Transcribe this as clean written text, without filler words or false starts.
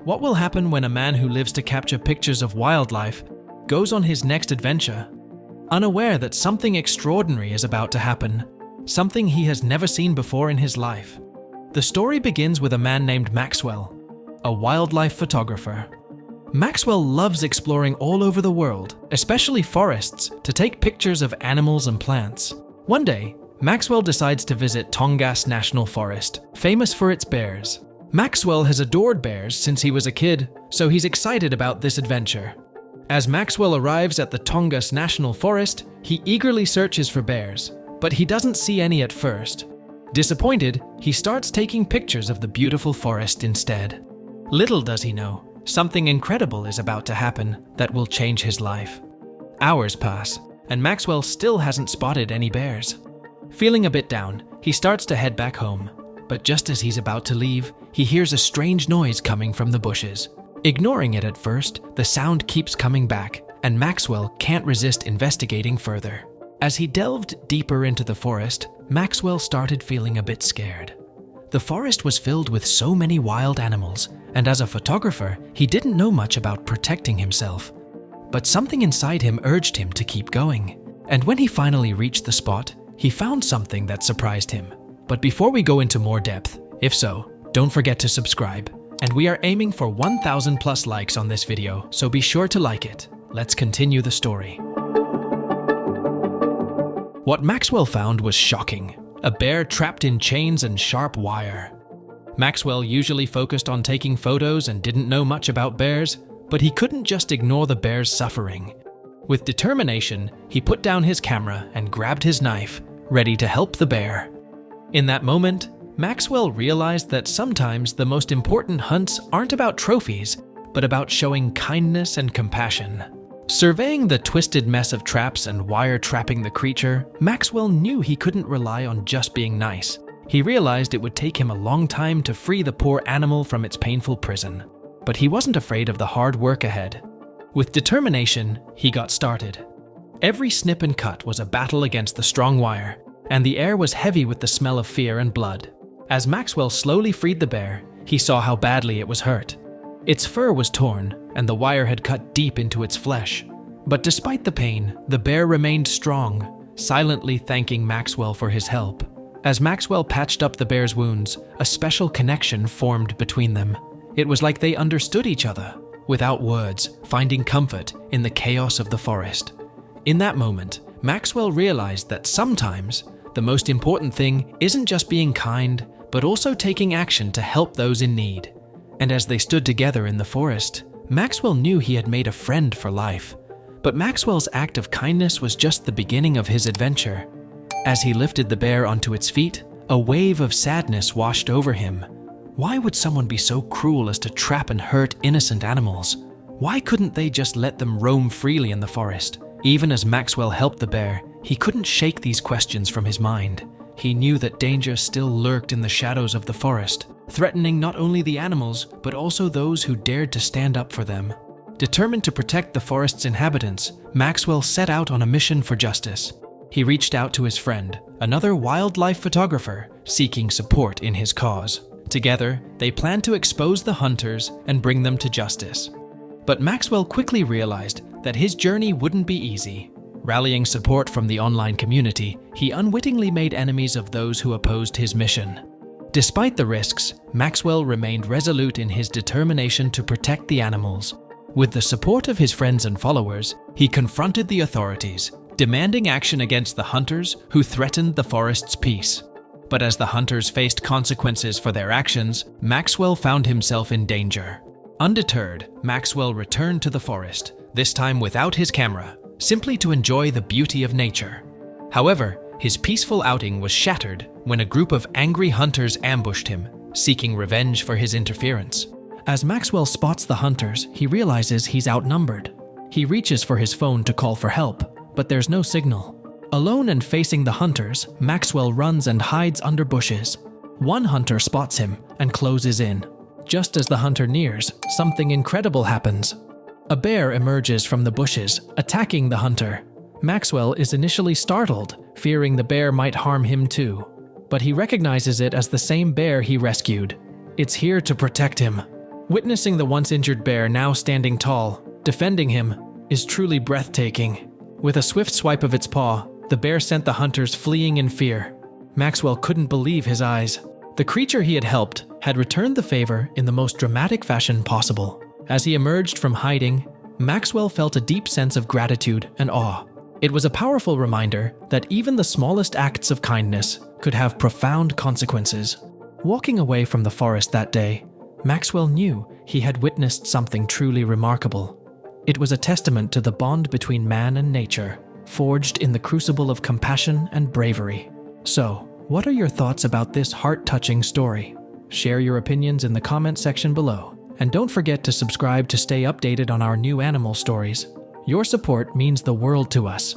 What will happen when a man who lives to capture pictures of wildlife goes on his next adventure, unaware that something extraordinary is about to happen, something he has never seen before in his life? The story begins with a man named Maxwell, a wildlife photographer. Maxwell loves exploring all over the world, especially forests, to take pictures of animals and plants. One day, Maxwell decides to visit Tongass National Forest, famous for its bears. Maxwell has adored bears since he was a kid, so he's excited about this adventure. As Maxwell arrives at the Tongass National Forest, he eagerly searches for bears, but he doesn't see any at first. Disappointed, he starts taking pictures of the beautiful forest instead. Little does he know, something incredible is about to happen that will change his life. Hours pass, and Maxwell still hasn't spotted any bears. Feeling a bit down, he starts to head back home. But just as he's about to leave, he hears a strange noise coming from the bushes. Ignoring it at first, the sound keeps coming back, and Maxwell can't resist investigating further. As he delved deeper into the forest, Maxwell started feeling a bit scared. The forest was filled with so many wild animals, and as a photographer, he didn't know much about protecting himself. But something inside him urged him to keep going. And when he finally reached the spot, he found something that surprised him. But before we go into more depth, if so, don't forget to subscribe. And we are aiming for 1,000 plus likes on this video, so be sure to like it. Let's continue the story. What Maxwell found was shocking. A bear trapped in chains and sharp wire. Maxwell usually focused on taking photos and didn't know much about bears, but he couldn't just ignore the bear's suffering. With determination, he put down his camera and grabbed his knife, ready to help the bear. In that moment, Maxwell realized that sometimes the most important hunts aren't about trophies, but about showing kindness and compassion. Surveying the twisted mess of traps and wire trapping the creature, Maxwell knew he couldn't rely on just being nice. He realized it would take him a long time to free the poor animal from its painful prison. But he wasn't afraid of the hard work ahead. With determination, he got started. Every snip and cut was a battle against the strong wire, and the air was heavy with the smell of fear and blood. As Maxwell slowly freed the bear, he saw how badly it was hurt. Its fur was torn, and the wire had cut deep into its flesh. But despite the pain, the bear remained strong, silently thanking Maxwell for his help. As Maxwell patched up the bear's wounds, a special connection formed between them. It was like they understood each other, without words, finding comfort in the chaos of the forest. In that moment, Maxwell realized that sometimes the most important thing isn't just being kind, but also taking action to help those in need. And as they stood together in the forest, Maxwell knew he had made a friend for life. But Maxwell's act of kindness was just the beginning of his adventure. As he lifted the bear onto its feet, a wave of sadness washed over him. Why would someone be so cruel as to trap and hurt innocent animals? Why couldn't they just let them roam freely in the forest? Even as Maxwell helped the bear, he couldn't shake these questions from his mind. He knew that danger still lurked in the shadows of the forest, threatening not only the animals, but also those who dared to stand up for them. Determined to protect the forest's inhabitants, Maxwell set out on a mission for justice. He reached out to his friend, another wildlife photographer, seeking support in his cause. Together, they planned to expose the hunters and bring them to justice. But Maxwell quickly realized that his journey wouldn't be easy. Rallying support from the online community, he unwittingly made enemies of those who opposed his mission. Despite the risks, Maxwell remained resolute in his determination to protect the animals. With the support of his friends and followers, he confronted the authorities, demanding action against the hunters who threatened the forest's peace. But as the hunters faced consequences for their actions, Maxwell found himself in danger. Undeterred, Maxwell returned to the forest, this time without his camera, simply to enjoy the beauty of nature. However, his peaceful outing was shattered when a group of angry hunters ambushed him, seeking revenge for his interference. As Maxwell spots the hunters, he realizes he's outnumbered. He reaches for his phone to call for help, but there's no signal. Alone and facing the hunters, Maxwell runs and hides under bushes. One hunter spots him and closes in. Just as the hunter nears, something incredible happens. A bear emerges from the bushes, attacking the hunter. Maxwell is initially startled, fearing the bear might harm him too. But he recognizes it as the same bear he rescued. It's here to protect him. Witnessing the once injured bear now standing tall, defending him, is truly breathtaking. With a swift swipe of its paw, the bear sent the hunters fleeing in fear. Maxwell couldn't believe his eyes. The creature he had helped had returned the favor in the most dramatic fashion possible. As he emerged from hiding, Maxwell felt a deep sense of gratitude and awe. It was a powerful reminder that even the smallest acts of kindness could have profound consequences. Walking away from the forest that day, Maxwell knew he had witnessed something truly remarkable. It was a testament to the bond between man and nature, forged in the crucible of compassion and bravery. So, what are your thoughts about this heart-touching story? Share your opinions in the comment section below. And don't forget to subscribe to stay updated on our new animal stories. Your support means the world to us.